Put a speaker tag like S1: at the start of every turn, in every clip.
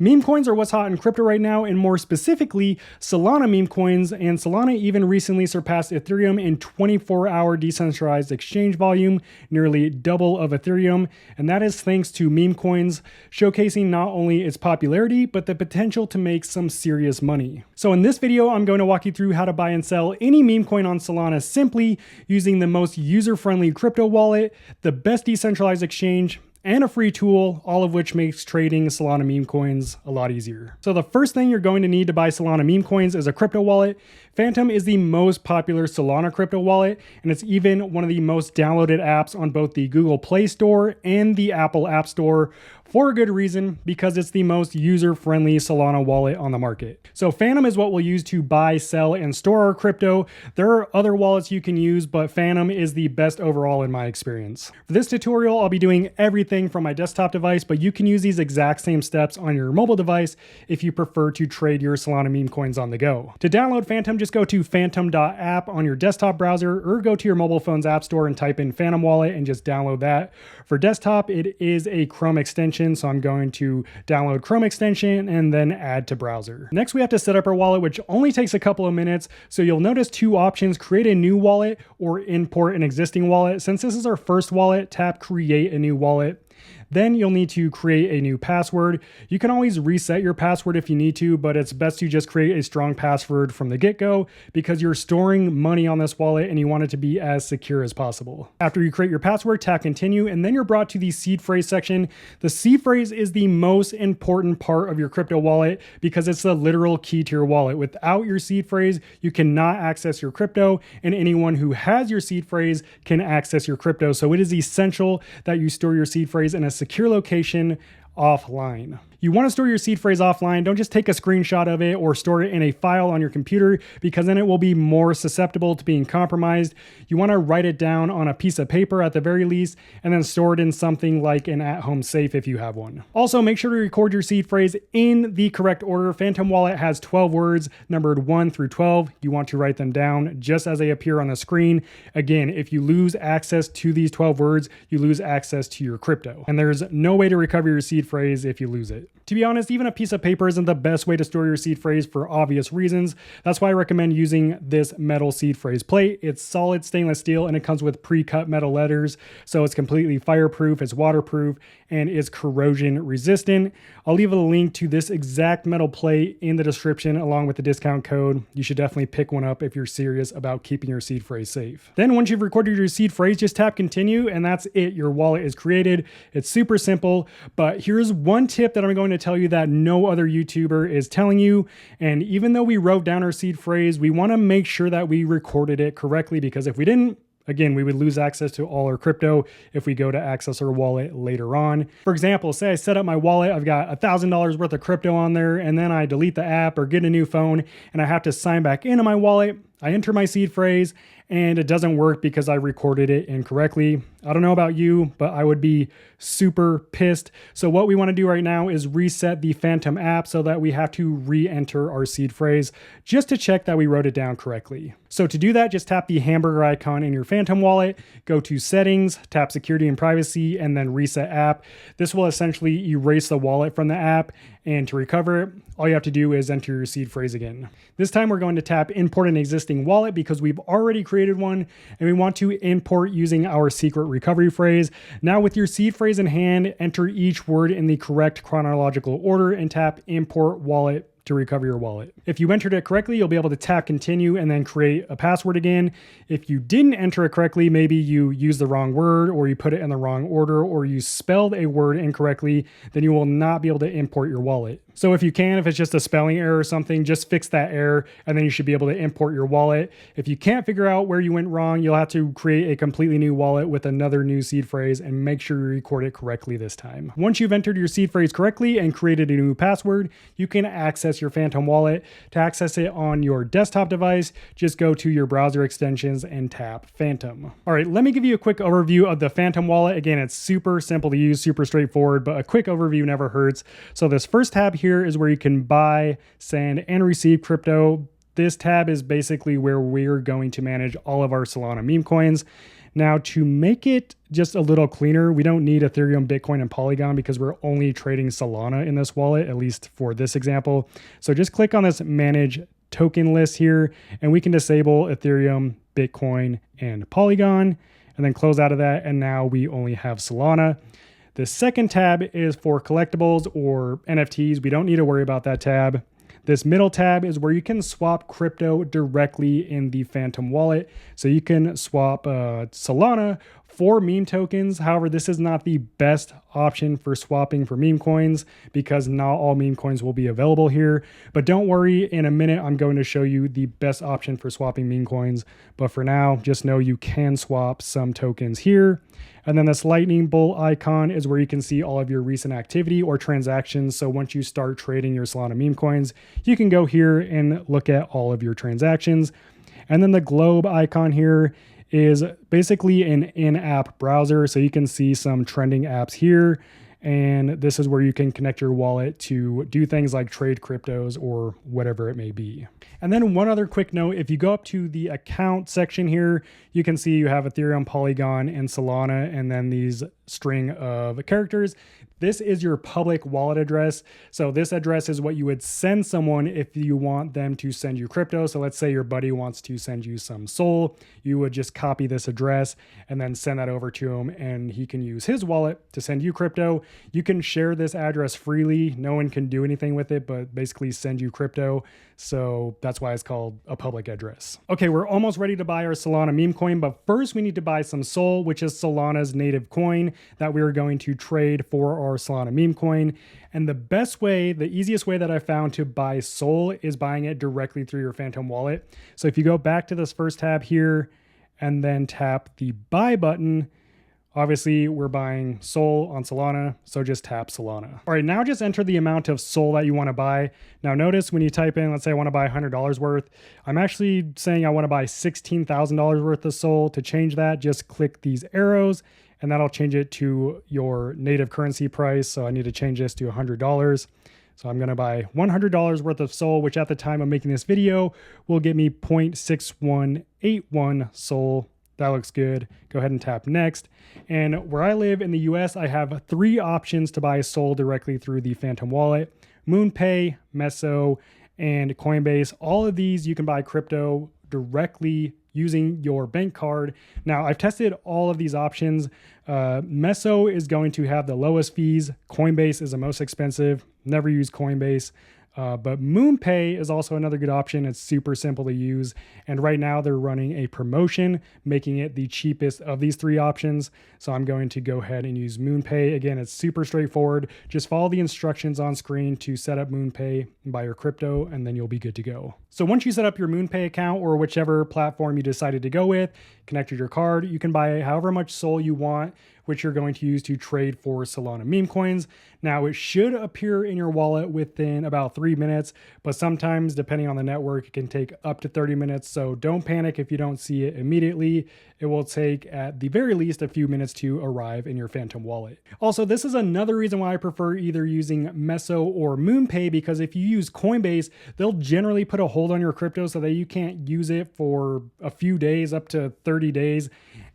S1: Meme coins are what's hot in crypto right now, and more specifically, Solana meme coins, and Solana even recently surpassed Ethereum in 24-hour decentralized exchange volume, nearly double of Ethereum, and that is thanks to meme coins, showcasing not only its popularity, but the potential to make some serious money. So in this video, I'm going to walk you through how to buy and sell any meme coin on Solana simply using the most user-friendly crypto wallet, the best decentralized exchange, and a free tool, all of which makes trading Solana meme coins a lot easier. So the first thing you're going to need to buy Solana meme coins is a crypto wallet. Phantom is the most popular Solana crypto wallet, and it's even one of the most downloaded apps on both the Google Play Store and the Apple App Store, for a good reason, because it's the most user-friendly Solana wallet on the market. So Phantom is what we'll use to buy, sell, and store our crypto. There are other wallets you can use, but Phantom is the best overall in my experience. For this tutorial, I'll be doing everything from my desktop device, but you can use these exact same steps on your mobile device if you prefer to trade your Solana meme coins on the go. To download Phantom, just go to phantom.app on your desktop browser, or go to your mobile phone's app store and type in Phantom Wallet and just download that. For desktop, it is a Chrome extension, so I'm going to download Chrome extension and then add to browser. Next, we have to set up our wallet, which only takes a couple of minutes. So you'll notice two options: create a new wallet or import an existing wallet. Since this is our first wallet, tap create a new wallet. Then you'll need to create a new password. You can always reset your password if you need to, but it's best to just create a strong password from the get-go because you're storing money on this wallet and you want it to be as secure as possible. After you create your password, tap continue, and then you're brought to the seed phrase section. The seed phrase is the most important part of your crypto wallet because it's the literal key to your wallet. Without your seed phrase, you cannot access your crypto, and anyone who has your seed phrase can access your crypto. So it is essential that you store your seed phrase in a secure location offline. You want to store your seed phrase offline. Don't just take a screenshot of it or store it in a file on your computer, because then it will be more susceptible to being compromised. You want to write it down on a piece of paper at the very least, and then store it in something like an at-home safe if you have one. Also, make sure to record your seed phrase in the correct order. Phantom Wallet has 12 words numbered 1 through 12. You want to write them down just as they appear on the screen. Again, if you lose access to these 12 words, you lose access to your crypto. And there's no way to recover your seed phrase if you lose it. To be honest, even a piece of paper isn't the best way to store your seed phrase for obvious reasons. That's why I recommend using this metal seed phrase plate. It's solid stainless steel and it comes with pre-cut metal letters, so it's completely fireproof, it's waterproof, and is corrosion resistant. I'll leave a link to this exact metal plate in the description along with the discount code. You should definitely pick one up if you're serious about keeping your seed phrase safe. Then once you've recorded your seed phrase, just tap continue and that's it. Your wallet is created. It's super simple, but here's one tip that I'm going to tell you that no other YouTuber is telling you. And even though we wrote down our seed phrase, we want to make sure that we recorded it correctly, because if we didn't, again, we would lose access to all our crypto if we go to access our wallet later on. For example, say I set up my wallet, I've got $1,000 worth of crypto on there, and then I delete the app or get a new phone and I have to sign back into my wallet. I enter my seed phrase and it doesn't work because I recorded it incorrectly. I don't know about you, but I would be super pissed. So what we want to do right now is reset the Phantom app so that we have to re-enter our seed phrase just to check that we wrote it down correctly. So to do that, just tap the hamburger icon in your Phantom wallet, go to settings, tap security and privacy, and then reset app. This will essentially erase the wallet from the app, and to recover it, all you have to do is enter your seed phrase again. This time we're going to tap import an existing wallet because we've already created one and we want to import using our secret recovery phrase. Now with your seed phrase in hand, enter each word in the correct chronological order and tap import wallet to recover your wallet. If you entered it correctly, you'll be able to tap continue and then create a password again. If you didn't enter it correctly, maybe you used the wrong word or you put it in the wrong order or you spelled a word incorrectly, then you will not be able to import your wallet. So if you can, if it's just a spelling error or something, just fix that error and then you should be able to import your wallet. If you can't figure out where you went wrong, you'll have to create a completely new wallet with another new seed phrase and make sure you record it correctly this time. Once you've entered your seed phrase correctly and created a new password, you can access your Phantom wallet. To access it on your desktop device, just go to your browser extensions and tap Phantom. All right, let me give you a quick overview of the Phantom wallet. Again, it's super simple to use, super straightforward, but a quick overview never hurts. So this first tab here is where you can buy, send, and receive crypto. This tab is basically where we're going to manage all of our Solana meme coins. Now, to make it just a little cleaner, we don't need Ethereum, Bitcoin, and Polygon because we're only trading Solana in this wallet, at least for this example. So just click on this manage token list here, and we can disable Ethereum, Bitcoin, and Polygon, and then close out of that. And now we only have Solana. The second tab is for collectibles or NFTs. We don't need to worry about that tab. This middle tab is where you can swap crypto directly in the Phantom wallet. So you can swap Solana for meme tokens. However, this is not the best option for swapping for meme coins because not all meme coins will be available here. But don't worry, in a minute, I'm going to show you the best option for swapping meme coins. But for now, just know you can swap some tokens here. And then this lightning bolt icon is where you can see all of your recent activity or transactions. So once you start trading your Solana meme coins, you can go here and look at all of your transactions. And then the globe icon here is basically an in-app browser. So you can see some trending apps here. And this is where you can connect your wallet to do things like trade cryptos or whatever it may be. And then one other quick note, if you go up to the account section here, you can see you have Ethereum, Polygon, and Solana, and then these string of characters. This is your public wallet address. So this address is what you would send someone if you want them to send you crypto. So let's say your buddy wants to send you some SOL. You would just copy this address and then send that over to him, and he can use his wallet to send you crypto. You can share this address freely. No one can do anything with it, but basically send you crypto. So that's why it's called a public address. Okay, we're almost ready to buy our Solana meme coin, but first we need to buy some SOL, which is Solana's native coin that we are going to trade for our Solana meme coin. And the best way, the easiest way that I found to buy SOL is buying it directly through your Phantom wallet. So if you go back to this first tab here and then tap the buy button, obviously we're buying SOL on Solana, so just tap Solana. All right, now just enter the amount of SOL that you want to buy. Now notice when you type in, let's say I want to buy $100 worth, I'm actually saying I want to buy $16,000 worth of SOL. To change that, just click these arrows and that'll change it to your native currency price. So I need to change this to $100. So I'm going to buy $100 worth of SOL, which at the time of making this video will get me 0.6181 SOL. That looks good. Go ahead and tap next. And where I live in the US, I have 3 options to buy SOL directly through the Phantom wallet: MoonPay, Meso, and Coinbase. All of these you can buy crypto directly using your bank card. Now, I've tested all of these options. Meso is going to have the lowest fees. Coinbase is the most expensive. Never use Coinbase. But MoonPay is also another good option. It's super simple to use. And right now they're running a promotion, making it the cheapest of these 3 options. So I'm going to go ahead and use MoonPay. Again, it's super straightforward. Just follow the instructions on screen to set up MoonPay and buy your crypto, and then you'll be good to go. So once you set up your MoonPay account or whichever platform you decided to go with, connected your card, you can buy however much SOL you want, which you're going to use to trade for Solana meme coins. Now, it should appear in your wallet within about 3 minutes, but sometimes, depending on the network, it can take up to 30 minutes. So don't panic if you don't see it immediately. It will take, at the very least, a few minutes to arrive in your Phantom wallet. Also, this is another reason why I prefer either using Meso or MoonPay, because if you use Coinbase, they'll generally put a hold on your crypto so that you can't use it for a few days, up to 30 days.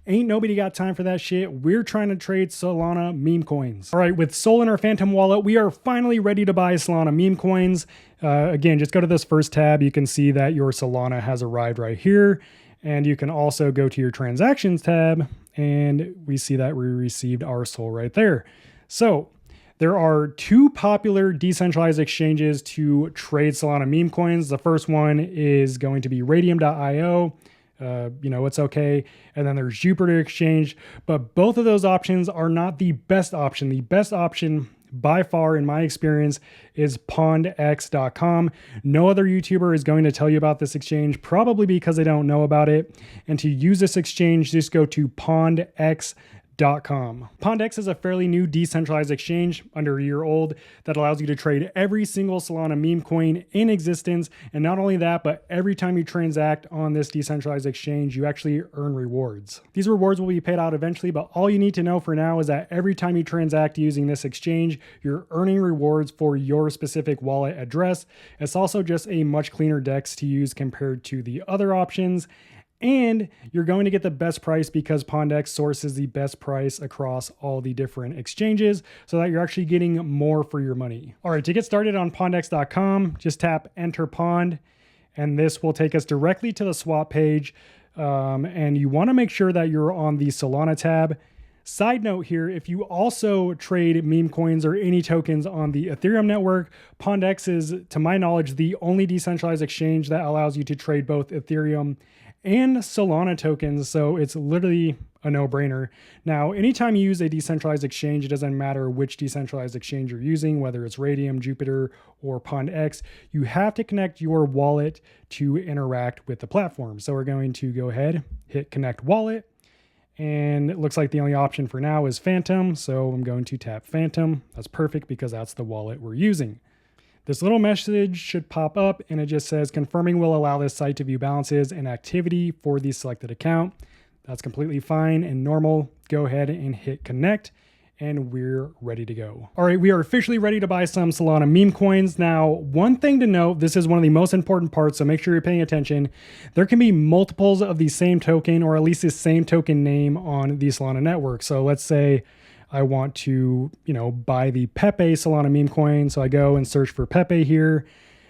S1: Ain't nobody got time for that shit. We're trying to trade Solana meme coins. All right, with SOL in our Phantom wallet, we are finally ready to buy Solana meme coins. Again, just go to this first tab. You can see that your Solana has arrived right here. And you can also go to your transactions tab, and we see that we received our SOL right there. So there are 2 popular decentralized exchanges to trade Solana meme coins. The first one is going to be Radium.io. It's okay. And then there's Jupiter Exchange, but both of those options are not the best option. The best option by far, in my experience, is pondx.com. No other YouTuber is going to tell you about this exchange, probably because they don't know about it. And to use this exchange, just go to pondx.com. Pondx is a fairly new decentralized exchange, under a year old, that allows you to trade every single Solana meme coin in existence. And not only that, but every time you transact on this decentralized exchange, you actually earn rewards. These rewards will be paid out eventually, but all you need to know for now is that every time you transact using this exchange, you're earning rewards for your specific wallet address. It's also just a much cleaner DEX to use compared to the other options. And you're going to get the best price because Pondex sources the best price across all the different exchanges so that you're actually getting more for your money. All right, to get started on Pondex.com, just tap Enter Pond, and this will take us directly to the swap page. And you want to make sure that you're on the Solana tab. Side note here, if you also trade meme coins or any tokens on the Ethereum network, Pondex is, to my knowledge, the only decentralized exchange that allows you to trade both Ethereum and Solana tokens, so it's literally a no-brainer. Now, anytime you use a decentralized exchange, it doesn't matter which decentralized exchange you're using, whether it's Radium, Jupiter, or PondX, you have to connect your wallet to interact with the platform. So we're going to go ahead, hit Connect Wallet, and it looks like the only option for now is Phantom, so I'm going to tap Phantom. That's perfect because that's the wallet we're using. This little message should pop up and it just says confirming will allow this site to view balances and activity for the selected account. That's completely fine and normal. Go ahead and hit connect and we're ready to go. All right, we are officially ready to buy some Solana meme coins. Now, one thing to note, this is one of the most important parts, so make sure you're paying attention. There can be multiples of the same token or at least the same token name on the Solana network. So let's say I want to, buy the Pepe Solana meme coin. So I go and search for Pepe here.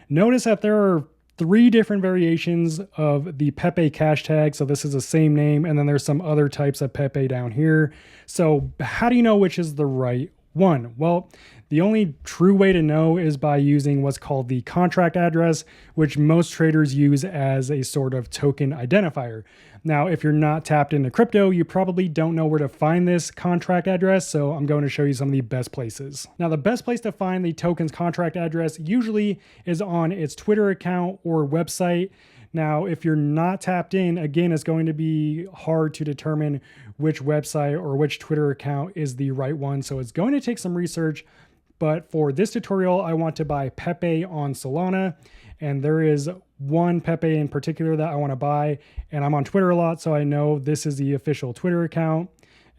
S1: Notice that there are 3 different variations of the Pepe cash tag. So this is the same name. And then there's some other types of Pepe down here. So how do you know which is the right one? Well, the only true way to know is by using what's called the contract address, which most traders use as a sort of token identifier. Now, if you're not tapped into crypto, you probably don't know where to find this contract address, so I'm going to show you some of the best places. Now, the best place to find the token's contract address usually is on its Twitter account or website. Now, if you're not tapped in, again, it's going to be hard to determine which website or which Twitter account is the right one, so it's going to take some research. But for this tutorial, I want to buy Pepe on Solana, and there is one Pepe in particular that I want to buy, and I'm on Twitter a lot, so I know this is the official Twitter account.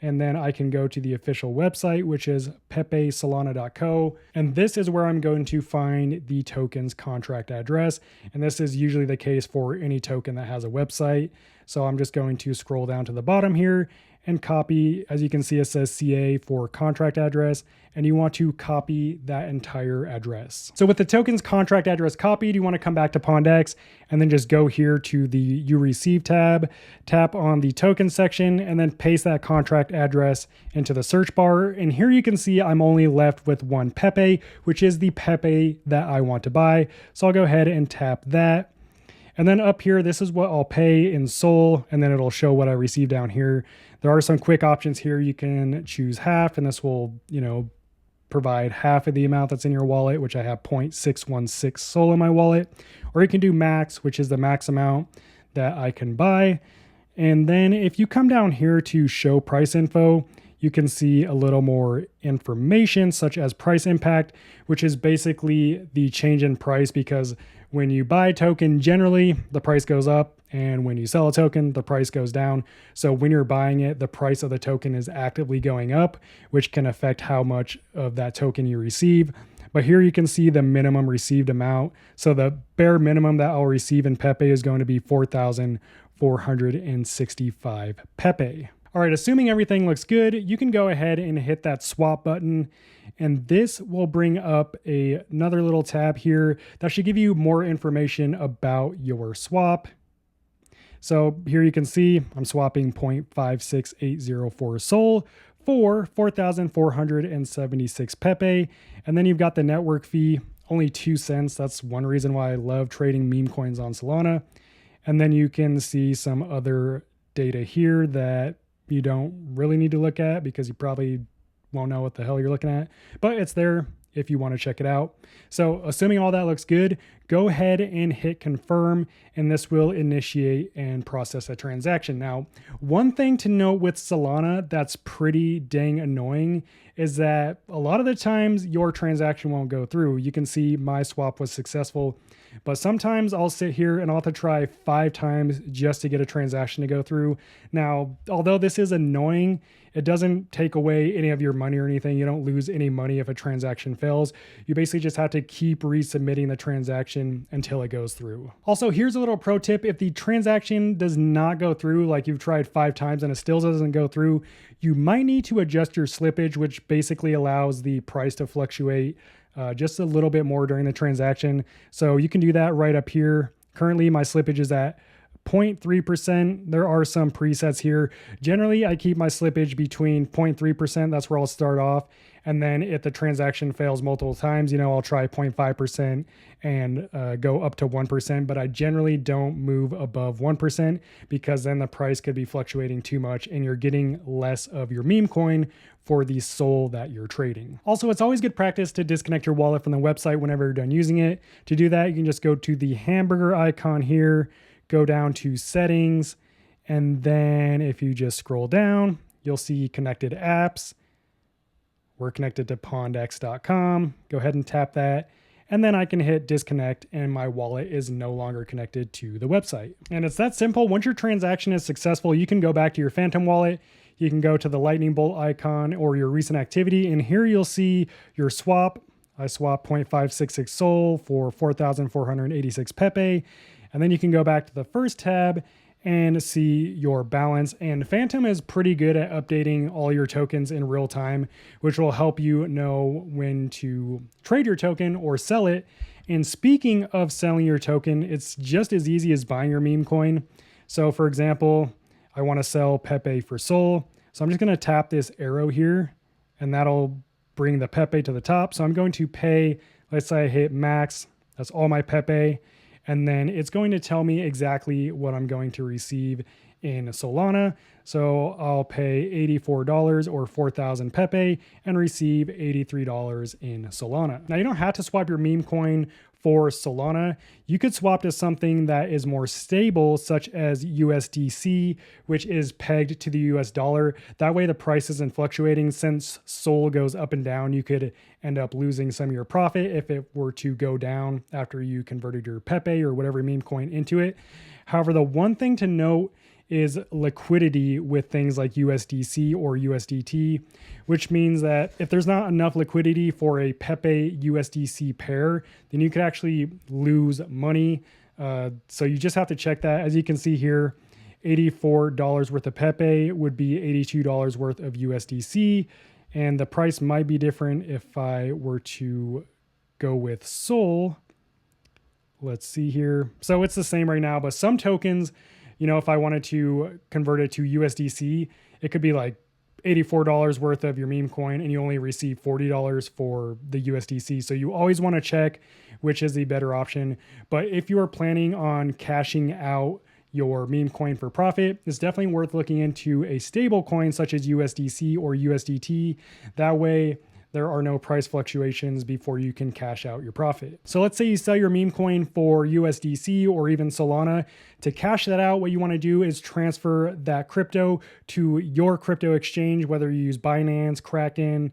S1: And then I can go to the official website, which is pepesolana.co. And this is where I'm going to find the token's contract address. And this is usually the case for any token that has a website. So I'm just going to scroll down to the bottom here and copy. As you can see, it says CA for contract address, and you want to copy that entire address. So with the token's contract address copied, you want to come back to Pondex and then just go here to the You Receive tab, tap on the token section, and then paste that contract address into the search bar. And here you can see I'm only left with one Pepe, which is the Pepe that I want to buy. So I'll go ahead and tap that. And then up here, this is what I'll pay in Sol, and then it'll show what I received down here. There are some quick options here. You can choose half, and this will, provide half of the amount that's in your wallet, which I have 0.616 Sol in my wallet. Or you can do max, which is the max amount that I can buy. And then if you come down here to show price info, you can see a little more information such as price impact, which is basically the change in price, because when you buy a token, generally the price goes up, and when you sell a token, the price goes down. So when you're buying it, the price of the token is actively going up, which can affect how much of that token you receive. But here you can see the minimum received amount. So the bare minimum that I'll receive in Pepe is going to be 4,465 Pepe. All right, assuming everything looks good, you can go ahead and hit that swap button, and this will bring up another little tab here that should give you more information about your swap. So here you can see I'm swapping 0.56804 Sol for 4,476 Pepe, and then you've got the network fee, only 2 cents. That's one reason why I love trading meme coins on Solana. And then you can see some other data here that you don't really need to look at because you probably won't know what the hell you're looking at, but it's there if you want to check it out. So assuming all that looks good, go ahead and hit confirm, and this will initiate and process a transaction. Now, one thing to note with Solana that's pretty dang annoying is that a lot of the times your transaction won't go through. You can see my swap was successful, but sometimes I'll sit here and I'll have to try 5 times just to get a transaction to go through. Now, although this is annoying, it doesn't take away any of your money or anything. You don't lose any money if a transaction fails. You basically just have to keep resubmitting the transaction until it goes through. Also, here's a little pro tip. If the transaction does not go through, like you've tried 5 times and it still doesn't go through, you might need to adjust your slippage, which basically allows the price to fluctuate just a little bit more during the transaction. So you can do that right up here. Currently, my slippage is at 0.3%. There are some presets here. Generally, I keep my slippage between 0.3%. That's where I'll start off. And then if the transaction fails multiple times, I'll try 0.5% and go up to 1%. But I generally don't move above 1% because then the price could be fluctuating too much and you're getting less of your meme coin for the SOL that you're trading. Also, it's always good practice to disconnect your wallet from the website whenever you're done using it. To do that, you can just go to the hamburger icon here, go down to settings, and then if you just scroll down, you'll see connected apps. We're connected to pondex.com. Go ahead and tap that. And then I can hit disconnect and my wallet is no longer connected to the website. And it's that simple. Once your transaction is successful, you can go back to your Phantom wallet. You can go to the lightning bolt icon or your recent activity. And here you'll see your swap. I swapped 0.566 SOL for 4,486 Pepe. And then you can go back to the first tab and see your balance. And Phantom is pretty good at updating all your tokens in real time, which will help you know when to trade your token or sell it. And speaking of selling your token, it's just as easy as buying your meme coin. So for example, I want to sell Pepe for SOL. So I'm just going to tap this arrow here and that'll bring the Pepe to the top. So I'm going to pay, let's say I hit max, that's all my Pepe. And then it's going to tell me exactly what I'm going to receive in Solana. So I'll pay $84 or 4,000 Pepe and receive $83 in Solana. Now you don't have to swap your meme coin for Solana. You could swap to something that is more stable, such as USDC, which is pegged to the US dollar. That way the price isn't fluctuating. Since SOL goes up and down, you could end up losing some of your profit if it were to go down after you converted your Pepe or whatever meme coin into it. However, the one thing to note is liquidity with things like USDC or USDT, which means that if there's not enough liquidity for a Pepe USDC pair, then you could actually lose money. So you just have to check that. As you can see here, $84 worth of Pepe would be $82 worth of USDC. And the price might be different if I were to go with SOL. Let's see here. So it's the same right now, but some tokens, if I wanted to convert it to USDC, it could be like $84 worth of your meme coin and you only receive $40 for the USDC. So you always want to check which is the better option. But if you are planning on cashing out your meme coin for profit, it's definitely worth looking into a stable coin such as USDC or USDT. That way, there are no price fluctuations before you can cash out your profit. So let's say you sell your meme coin for USDC or even Solana. To cash that out, what you want to do is transfer that crypto to your crypto exchange, whether you use Binance, Kraken,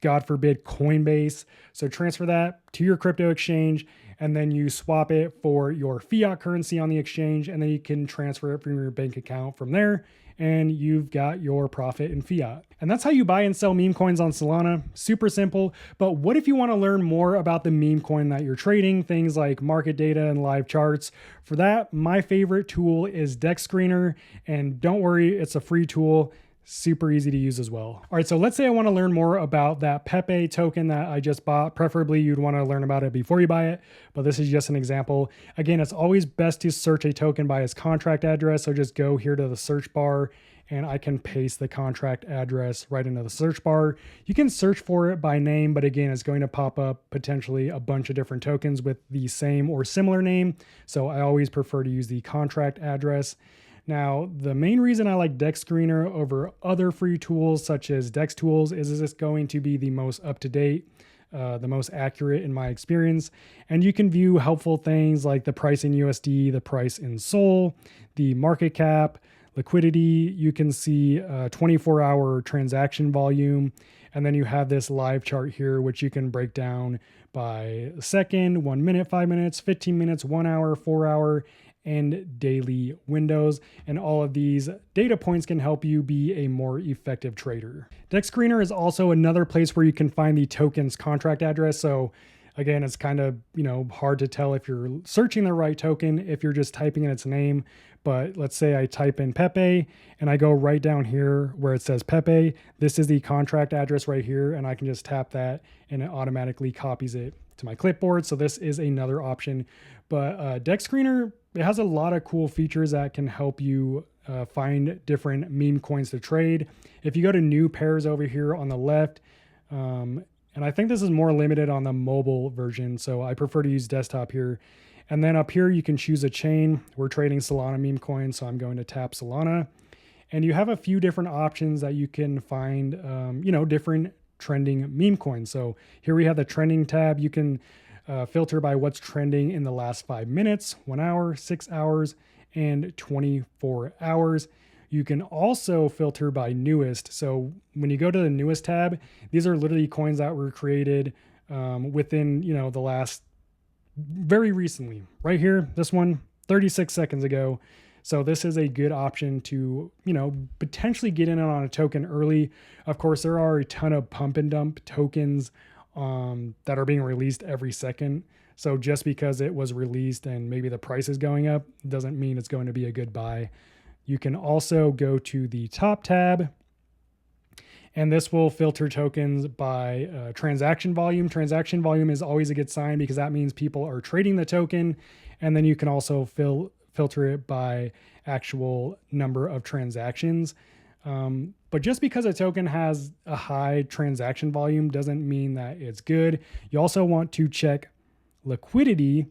S1: God forbid, Coinbase. So transfer that to your crypto exchange and then you swap it for your fiat currency on the exchange and then you can transfer it from your bank account from there and you've got your profit in fiat. And that's how you buy and sell meme coins on Solana. Super simple. But what if you want to learn more about the meme coin that you're trading, things like market data and live charts? For that, my favorite tool is Dexscreener. And don't worry, it's a free tool. Super easy to use as well. All right, so let's say I want to learn more about that Pepe token that I just bought. Preferably you'd want to learn about it before you buy it, but this is just an example. Again, it's always best to search a token by its contract address. So just go here to the search bar and I can paste the contract address right into the search bar. You can search for it by name, but again, it's going to pop up potentially a bunch of different tokens with the same or similar name. So I always prefer to use the contract address. Now, the main reason I like Dexscreener over other free tools such as Dex Tools is it's going to be the most up-to-date, the most accurate in my experience. And you can view helpful things like the price in USD, the price in SOL, the market cap, liquidity. You can see 24-hour transaction volume. And then you have this live chart here, which you can break down by second, 1 minute, 5 minutes, 15 minutes, 1 hour, 4 hour, and daily windows. And all of these data points can help you be a more effective trader. Dexscreener is also another place where you can find the token's contract address. So again, it's kind of, hard to tell if you're searching the right token, if you're just typing in its name. But let's say I type in Pepe and I go right down here where it says Pepe. This is the contract address right here. And I can just tap that and it automatically copies it to my clipboard. So this is another option. But Dexscreener, it has a lot of cool features that can help you find different meme coins to trade. If you go to new pairs over here on the left, and I think this is more limited on the mobile version, so I prefer to use desktop here. And then up here, you can choose a chain. We're trading Solana Meme Coins, so I'm going to tap Solana. And you have a few different options that you can find, different trending meme coins. So here we have the trending tab. You can filter by what's trending in the last 5 minutes, 1 hour, 6 hours, and 24 hours. You can also filter by newest. So when you go to the newest tab, these are literally coins that were created within, the last very recently. Right here, this one, 36 seconds ago. So this is a good option to, potentially get in on a token early. Of course, there are a ton of pump and dump tokens that are being released every second. So just because it was released and maybe the price is going up doesn't mean it's going to be a good buy. You can also go to the top tab, and this will filter tokens by transaction volume. Transaction volume is always a good sign because that means people are trading the token. And then you can also filter it by actual number of transactions. But just because a token has a high transaction volume doesn't mean that it's good. You also want to check liquidity,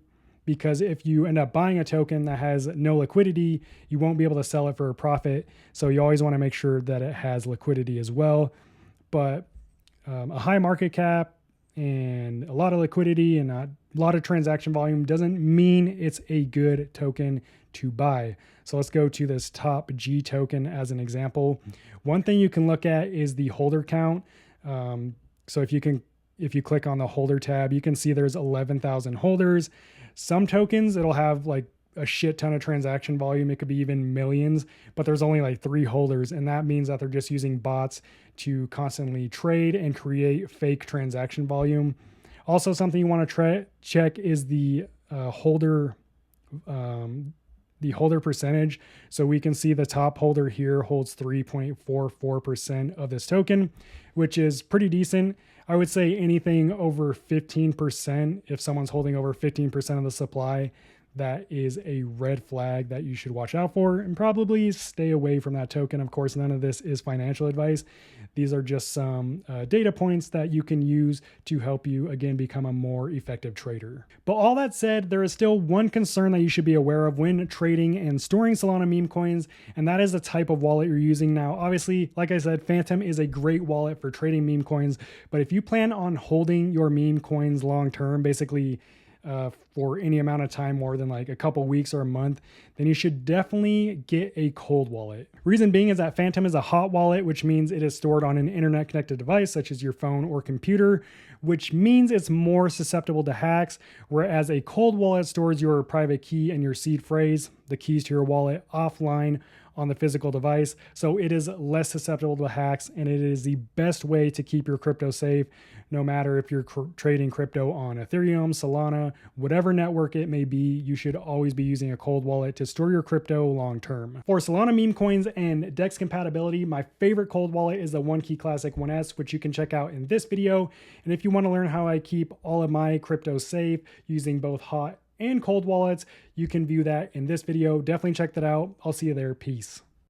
S1: because if you end up buying a token that has no liquidity, you won't be able to sell it for a profit. So you always want to make sure that it has liquidity as well. But a high market cap and a lot of liquidity and a lot of transaction volume doesn't mean it's a good token to buy. So let's go to this top G token as an example. One thing you can look at is the holder count. So if you click on the holder tab, you can see there's 11,000 holders. Some tokens, it'll have like a shit ton of transaction volume. It could be even millions, but there's only like 3 holders. And that means that they're just using bots to constantly trade and create fake transaction volume. Also, something you want to check is the holder percentage. So we can see the top holder here holds 3.44% of this token, which is pretty decent. I would say anything over 15%, if someone's holding over 15% of the supply, that is a red flag that you should watch out for and probably stay away from that token. Of course, none of this is financial advice. These are just some data points that you can use to help you, again, become a more effective trader. But all that said, there is still one concern that you should be aware of when trading and storing Solana meme coins, and that is the type of wallet you're using. Now, obviously, like I said, Phantom is a great wallet for trading meme coins, but if you plan on holding your meme coins long term, basically for any amount of time more than like a couple weeks or a month, then you should definitely get a cold wallet. Reason being is that Phantom is a hot wallet, which means it is stored on an internet connected device such as your phone or computer, which means it's more susceptible to hacks, whereas a cold wallet stores your private key and your seed phrase, the keys to your wallet, offline on the physical device. So it is less susceptible to hacks, and it is the best way to keep your crypto safe, no matter if you're trading crypto on Ethereum, Solana, whatever network it may be. You should always be using a cold wallet to store your crypto long term. For Solana meme coins and Dex compatibility, my favorite cold wallet is the OneKey Classic 1S, which you can check out in this video. And if you want to learn how I keep all of my crypto safe using both hot and cold wallets, you can view that in this video. Definitely check that out. I'll see you there. Peace.